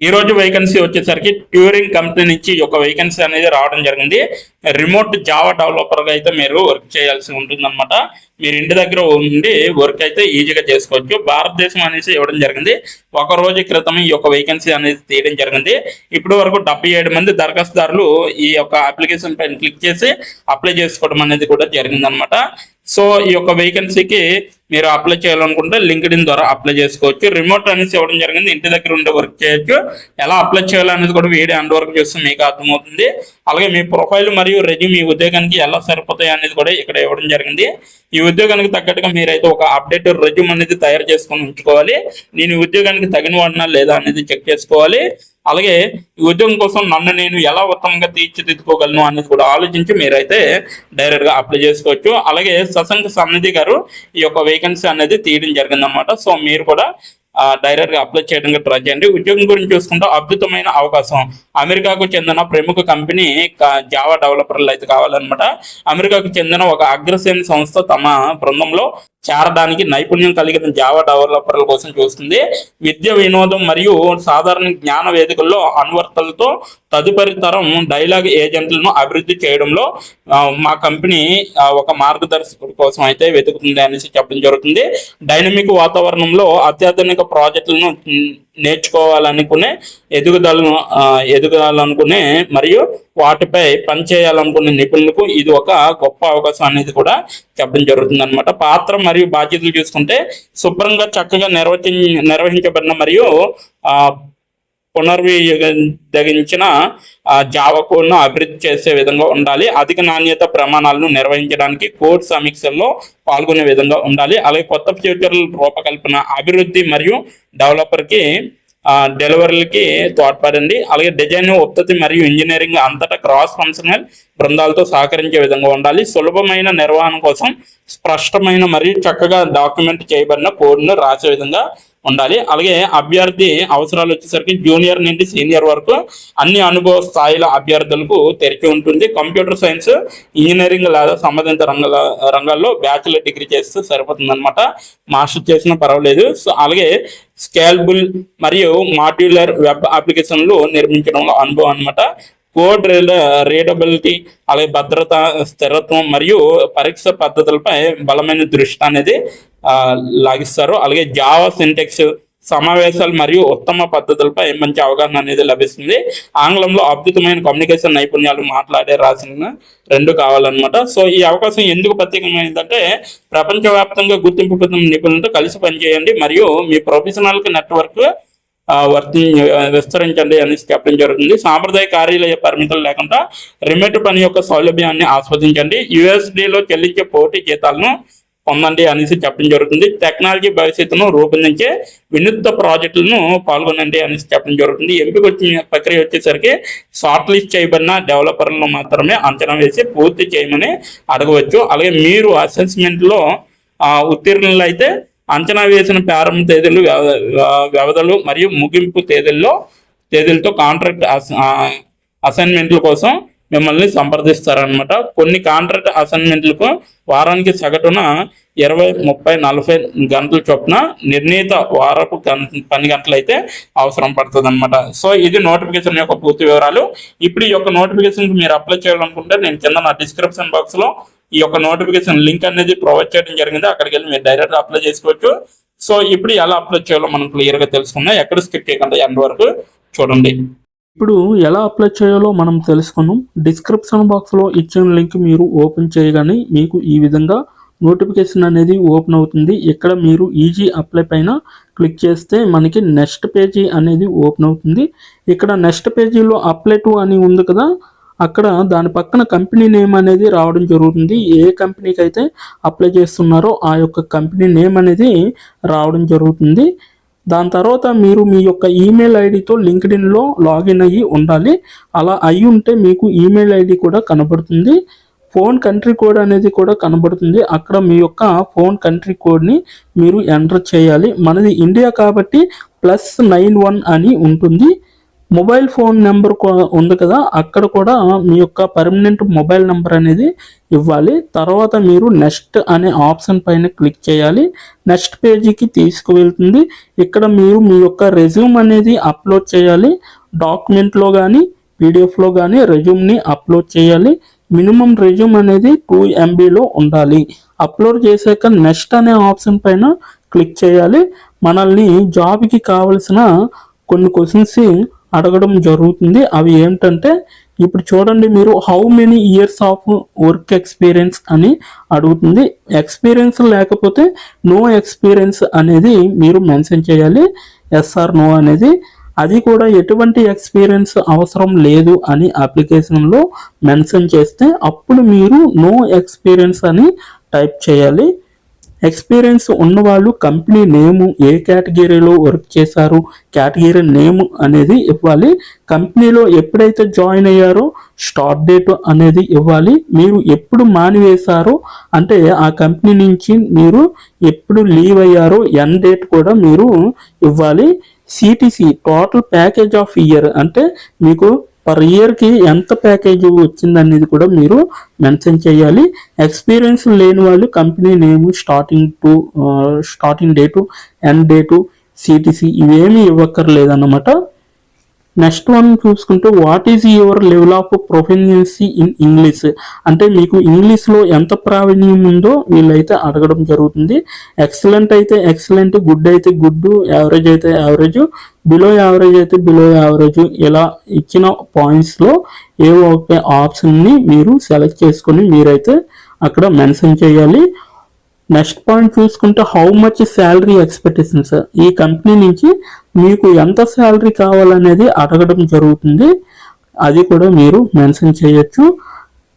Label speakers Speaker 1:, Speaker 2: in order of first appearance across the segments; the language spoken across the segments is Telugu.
Speaker 1: ఈ రోజు వేకెన్సీ వచ్చేసరికి ట్యూరింగ్ కంపెనీ నుంచి ఒక వేకెన్సీ అనేది రావడం జరిగింది. రిమోట్ జావా డెవలపర్ గా అయితే మీరు వర్క్ చేయాల్సి ఉంటుందన్నమాట. మీరు ఇంటి దగ్గర ఉండి వర్క్ అయితే ఈజీగా చేసుకోవచ్చు. భారతదేశం అనేసి ఇవ్వడం జరిగింది. ఒక రోజు క్రితం ఈ యొక్క వేకెన్సీ అనేది తీయడం జరిగింది. ఇప్పటి వరకు 77 మంది దరఖాస్తుదారులు ఈ యొక్క అప్లికేషన్ పైన క్లిక్ చేసి అప్లై చేసుకోవడం అనేది కూడా జరిగిందనమాట. సో ఈ యొక్క వేకెన్సీకి మీరు అప్లై చేయాలనుకుంటే లింక్డ్ఇన్ ద్వారా అప్లై చేసుకోవచ్చు. రిమోట్ అనేసి ఇవ్వడం జరిగింది. ఇంటి దగ్గర ఉండే వర్క్ చేయొచ్చు. ఎలా అప్లై చేయాలనేది కూడా వీడియో ఎండ్ వరకు చూస్తే మీకు అర్థమవుతుంది. అలాగే మీ ప్రొఫైల్ మరియు రెజ్యూమ్ ఈ ఉద్యోగానికి ఎలా సరిపోతాయి అనేది కూడా ఇక్కడ ఇవ్వడం జరిగింది. ఈ ఉద్యోగానికి తగ్గట్టుగా మీరైతే ఒక అప్డేటెడ్ రెజ్యూమ్ అనేది తయారు చేసుకొని ఉంచుకోవాలి. నేను ఈ ఉద్యోగానికి తగిన వాడినా లేదా అనేది చెక్ చేసుకోవాలి. అలాగే ఈ ఉద్యోగం కోసం నన్ను నేను ఎలా ఉత్తమంగా తీర్చిదిద్దుకోగలను అనేది కూడా ఆలోచించి మీరైతే డైరెక్ట్ గా అప్లై చేసుకోవచ్చు. అలాగే శశాంక్ సన్నిధి గారు ఈ యొక్క వేకెన్సీ అనేది తీయడం జరిగిందన్నమాట. సో మీరు కూడా డైరెక్ట్ గా అప్లై చేయడానికి ట్రై చేయండి. ఉద్యోగం గురించి చూసుకుంటే అద్భుతమైన అవకాశం. అమెరికాకు చెందిన ప్రముఖ కంపెనీ జావా డెవలపర్లు అయితే కావాలన్నమాట. అమెరికాకు చెందిన ఒక అగ్రశ్రేణి సంస్థ తమ బృందంలో చేరడానికి నైపుణ్యం కలిగిన జావా డెవలపర్ల కోసం చూస్తుంది. విద్య, వినోదం మరియు సాధారణ జ్ఞాన వేదికల్లో అనువర్తనలతో తదుపరి తరం డైలాగ్ ఏజెంట్లను అభివృద్ధి చేయడంలో మా కంపెనీ ఒక మార్గదర్శకుడి కోసం అయితే వెతుకుతుంది అనేసి చెప్పడం జరుగుతుంది. డైనమిక్ వాతావరణంలో అత్యాధునిక ప్రాజెక్టులను నేర్చుకోవాలనుకునే ఎదుగాలనుకునే మరియు వాటిపై పనిచేయాలనుకునే నిపుణులకు ఇది ఒక గొప్ప అవకాశం అనేది కూడా చెప్పడం జరుగుతుంది అనమాట. పాత్ర మరియు బాధ్యతలు చూసుకుంటే శుభ్రంగా చక్కగా నిర్వహించబడిన మరియు పునర్వినియోగించిన జావా కోడ్ను అభివృద్ధి చేసే విధంగా ఉండాలి. అధిక నాణ్యత ప్రమాణాలను నిర్వహించడానికి కోడ్ సమీక్షల్లో పాల్గొనే విధంగా ఉండాలి. అలాగే కొత్త ఫ్యూచర్ల రూపకల్పన, అభివృద్ధి మరియు డెలివరీలకి తోడ్పడండి. అలాగే డిజైన్, ఉత్పత్తి మరియు ఇంజనీరింగ్ అంతటా క్రాస్ ఫంక్షనల్ బృందాలతో సహకరించే విధంగా ఉండాలి. సులభమైన నిర్వహణ కోసం స్పష్టమైన మరియు చక్కగా డాక్యుమెంట్ చేయబడిన కోడ్ను రాసే విధంగా ఉండాలి. అలాగే అభ్యర్థి అవసరాలు వచ్చేసరికి జూనియర్ నుండి సీనియర్ వరకు అన్ని అనుభవ స్థాయిల అభ్యర్థులకు తెరిచి ఉంటుంది. కంప్యూటర్ సైన్స్, ఇంజనీరింగ్ లేదా సంబంధిత రంగాల్లో బ్యాచిలర్ డిగ్రీ చేస్తే సరిపోతుంది అనమాట. మాస్టర్ చేసినా పర్వాలేదు. సో అలాగే స్కేలబుల్ మరియు మాడ్యులర్ వెబ్ అప్లికేషన్లు నిర్మించడంలో అనుభవం అనమాట. కోడ్ రీడబిలిటీ, అలాగే భద్రత, స్థిరత్వం మరియు పరీక్ష పద్ధతులపై బలమైన దృష్టి అనేది లాగిస్తారు. అలాగే జావా సింటెక్స్, సమావేశాలు మరియు ఉత్తమ పద్ధతులపై మంచి అవగాహన అనేది లభిస్తుంది. ఆంగ్లంలో అద్భుతమైన కమ్యూనికేషన్ నైపుణ్యాలు, మాట్లాడే, రాసిన రెండు కావాలన్నమాట. సో ఈ అవకాశం ఎందుకు ప్రత్యేకమైనదంటే ప్రపంచవ్యాప్తంగా గుర్తింపు పొందిన నిపుణులతో కలిసి పనిచేయండి మరియు మీ ప్రొఫెషనల్ నెట్వర్క్ విస్తరించండి అనేసి చెప్పడం జరుగుతుంది. సాంప్రదాయ కార్యాలయ పరిమితులు లేకుండా రిమోట్ పని యొక్క సౌలభ్యాన్ని ఆస్వాదించండి. యూఎస్డీలో చెల్లించే పోటీ జీతాలను పొందండి అనేసి చెప్పడం జరుగుతుంది. టెక్నాలజీ భవిష్యత్తును రూపొందించే వినూత్న ప్రాజెక్టులను పాల్గొనండి అనేసి చెప్పడం జరుగుతుంది. ఎంపిక ప్రక్రియ వచ్చేసరికి షార్ట్ లిస్ట్ చేయబడిన డెవలపర్లను మాత్రమే అంచనా వేసి పూర్తి చేయమని అడగవచ్చు. అలాగే మీరు అసెస్మెంట్లో ఉత్తీర్ణులు అయితే అంచనా వేసిన ప్రారంభ తేదీలు, వ్యవధులు మరియు ముగింపు తేదీలతో కాంట్రాక్ట్ అసైన్మెంట్ల కోసం మిమ్మల్ని సంప్రదిస్తారనమాట. కొన్ని కాంట్రాక్ట్ అసైన్మెంట్లకు వారానికి సగటున 20, 30, 40 గంటల చొప్పున నిర్ణీత వారపు పని గంటలు అయితే అవసరం పడుతుంది అనమాట. సో ఇది నోటిఫికేషన్ యొక్క పూర్తి వివరాలు. ఇప్పుడు ఈ యొక్క నోటిఫికేషన్ మీరు అప్లై చేయాలనుకుంటే నేను కింద నా డిస్క్రిప్షన్ బాక్స్ లో ఈ యొక్క నోటిఫికేషన్ లింక్ అనేది ప్రొవైడ్ చేయడం జరిగింది. అక్కడికి వెళ్ళి మీరు డైరెక్ట్ అప్లై చేసుకోవచ్చు. సో ఇప్పుడు ఎలా అప్లై చేయాలో మనం క్లియర్ గా తెలుసుకుందాం. ఎక్కడ స్కిప్ చేయకుండా ఎండ్ వరకు చూడండి.
Speaker 2: ఇప్పుడు ఎలా అప్లై చేయాలో మనం తెలుసుకున్నాం. డిస్క్రిప్షన్ బాక్స్లో ఇచ్చిన లింక్ మీరు ఓపెన్ చేయగానే మీకు ఈ విధంగా నోటిఫికేషన్ అనేది ఓపెన్ అవుతుంది. ఇక్కడ మీరు ఈజీ అప్లై పైన క్లిక్ చేస్తే మనకి నెక్స్ట్ పేజీ అనేది ఓపెన్ అవుతుంది. ఇక్కడ నెక్స్ట్ పేజీలో అప్లై టు అని ఉంది కదా, అక్కడ దాని పక్కన కంపెనీ నేమ్ అనేది రావడం జరుగుతుంది. ఏ కంపెనీకి అయితే అప్లై చేస్తున్నారో ఆ యొక్క కంపెనీ నేమ్ అనేది రావడం జరుగుతుంది. దాని తర్వాత మీరు మీ యొక్క ఈమెయిల్ ఐడితో లింక్డ్ఇన్లో లాగిన్ అయ్యి ఉండాలి. అలా అయి ఉంటే మీకు ఈమెయిల్ ఐడి కూడా కనబడుతుంది. ఫోన్ కంట్రీ కోడ్ అనేది కూడా కనబడుతుంది. అక్కడ మీ యొక్క ఫోన్ కంట్రీ కోడ్ని మీరు ఎంటర్ చేయాలి. మనది ఇండియా కాబట్టి +91 అని ఉంటుంది. మొబైల్ ఫోన్ నెంబర్ ఉంది కదా, అక్కడ కూడా మీ యొక్క పర్మనెంట్ మొబైల్ నెంబర్ అనేది ఇవ్వాలి. తర్వాత మీరు నెక్స్ట్ అనే ఆప్షన్ పైన క్లిక్ చేయాలి. నెక్స్ట్ పేజీకి తీసుకువెళ్తుంది. ఇక్కడ మీరు మీ యొక్క రెజ్యూమ్ అనేది అప్లోడ్ చేయాలి. డాక్యుమెంట్లో కానీ పీడిఎఫ్లో కానీ రెజ్యూమ్ని అప్లోడ్ చేయాలి. మినిమం రెజ్యూమ్ అనేది 2 MBలో ఉండాలి. అప్లోడ్ చేశాక నెక్స్ట్ అనే ఆప్షన్ పైన క్లిక్ చేయాలి. మనల్ని జాబ్కి కావలసిన కొన్ని క్వశ్చన్స్ అడగడం జరుగుతుంది. అవి ఏంటంటే ఇప్పుడు చూడండి, మీరు how many years of work experience అని అడుగుతుంది. ఎక్స్పీరియన్స్ లేకపోతే నో ఎక్స్పీరియన్స్ అనేది మీరు మెన్షన్ చేయాలి. ఎస్ ఆర్ నో అనేది. అది కూడా ఎటువంటి ఎక్స్పీరియన్స్ అవసరం లేదు అని అప్లికేషన్లో మెన్షన్ చేస్తే అప్పుడు మీరు నో ఎక్స్పీరియన్స్ అని టైప్ చేయాలి. ఎక్స్పీరియన్స్ ఉన్నవాళ్ళు కంపెనీ నేము, ఏ కేటగిరీలో వర్క్ చేశారు, కేటగిరీ నేమ్ అనేది ఇవ్వాలి. కంపెనీలో ఎప్పుడైతే జాయిన్ అయ్యారో స్టార్ట్ డేట్ అనేది ఇవ్వాలి. మీరు ఎప్పుడు మానివేశారో అంటే ఆ కంపెనీ నుంచి మీరు ఎప్పుడు లీవ్ అయ్యారో ఎండ్ డేట్ కూడా మీరు ఇవ్వాలి. CTC total package of year అంటే మీకు పర్ ఇయర్కి ఎంత ప్యాకేజ్ వచ్చిందనేది కూడా మీరు మెన్షన్ చేయాలి. ఎక్స్పీరియన్స్ లేని వాళ్ళు company name, starting date, end date, CTC ఇవేమీ ఇవ్వక్కర్లేదన్నమాట. నెక్స్ట్ వన్ చూసుకుంటే what is your level of proficiency in English అంటే మీకు ఇంగ్లీష్లో ఎంత ప్రావీణ్యం ఉందో వీళ్ళైతే అడగడం జరుగుతుంది. ఎక్సలెంట్ అయితే ఎక్సలెంట్, గుడ్ అయితే గుడ్, యావరేజ్ అయితే యావరేజ్, బిలో యావరేజ్ అయితే బిలో యావరేజ్, ఇలా ఇచ్చిన పాయింట్స్లో ఏ ఒక ఆప్షన్ని మీరు సెలెక్ట్ చేసుకొని మీరైతే అక్కడ మెన్షన్ చేయాలి. నెక్స్ట్ పాయింట్ చూసుకుంటే హౌ మచ్ శాలరీ ఎక్స్పెక్టేషన్స్, ఈ కంపెనీ నుంచి మీకు ఎంత శాలరీ కావాలనేది అడగడం జరుగుతుంది. అది కూడా మీరు మెన్షన్ చేయొచ్చు.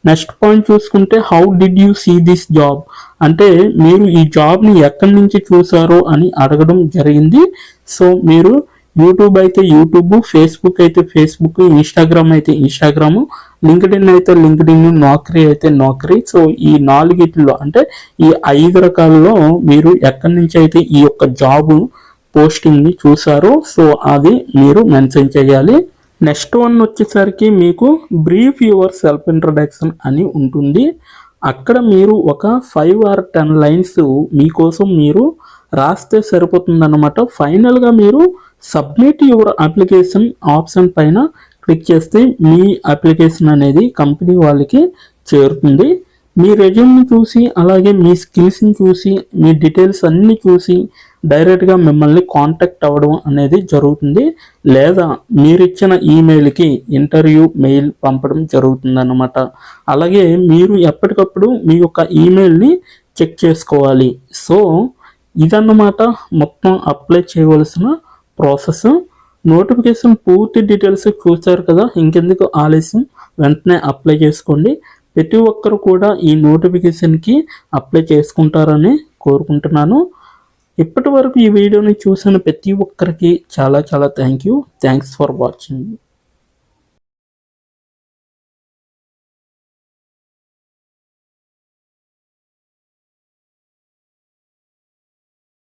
Speaker 2: నెక్స్ట్ పాయింట్ చూసుకుంటే how did you see this job అంటే మీరు ఈ జాబ్ని ఎక్కడి నుంచి చూసారో అని అడగడం జరిగింది. సో మీరు యూట్యూబ్ అయితే యూట్యూబ్, ఫేస్బుక్ అయితే ఫేస్బుక్, ఇన్స్టాగ్రామ్ అయితే ఇన్స్టాగ్రామ్, లింక్డ్ఇన్ అయితే లింక్డ్ఇన్, నౌకరీ అయితే నౌకరీ. సో ఈ 4 అంటే ఈ 5 రకాలలో మీరు ఎక్కడి నుంచి అయితే ఈ యొక్క జాబ్ పోస్టింగ్ని చూసారో సో అది మీరు మెన్షన్ చేయాలి. నెక్స్ట్ వన్ వచ్చేసరికి మీకు బ్రీఫ్ యువర్ సెల్ఫ్ ఇంట్రడక్షన్ అని ఉంటుంది. అక్కడ మీరు ఒక 5 or 10 లైన్స్ మీకోసం మీరు రాస్తే సరిపోతుందన్నమాట. ఫైనల్గా మీరు సబ్మిట్ యువర్ అప్లికేషన్ ఆప్షన్ పైన క్లిక్ చేస్తే మీ అప్లికేషన్ అనేది కంపెనీ వాళ్ళకి చేరుతుంది. మీ రెజ్యూమ్ని చూసి అలాగే మీ స్కిల్స్ని చూసి మీ డీటెయిల్స్ అన్నీ చూసి డైరెక్ట్గా మిమ్మల్ని కాంటాక్ట్ అవ్వడం అనేది జరుగుతుంది. లేదా మీరిచ్చిన ఈమెయిల్కి ఇంటర్వ్యూ మెయిల్ పంపడం జరుగుతుందన్నమాట. అలాగే మీరు ఎప్పటికప్పుడు మీ యొక్క ఈమెయిల్ని చెక్ చేసుకోవాలి. సో ఇదన్నమాట మొత్తం అప్లై చేయవలసిన ప్రాసెస్. నోటిఫికేషన్ పూర్తి డీటెయిల్స్ చూస్తారు కదా, ఇంకెందుకు ఆలస్యం, వెంటనే అప్లై చేసుకోండి. ప్రతి ఒక్కరు కూడా ఈ నోటిఫికేషన్కి అప్లై చేసుకుంటారని కోరుకుంటున్నాను. ఇప్పటి వరకు ఈ వీడియోని చూసిన ప్రతి ఒక్కరికి చాలా థ్యాంక్స్ ఫర్ వాచింగ్.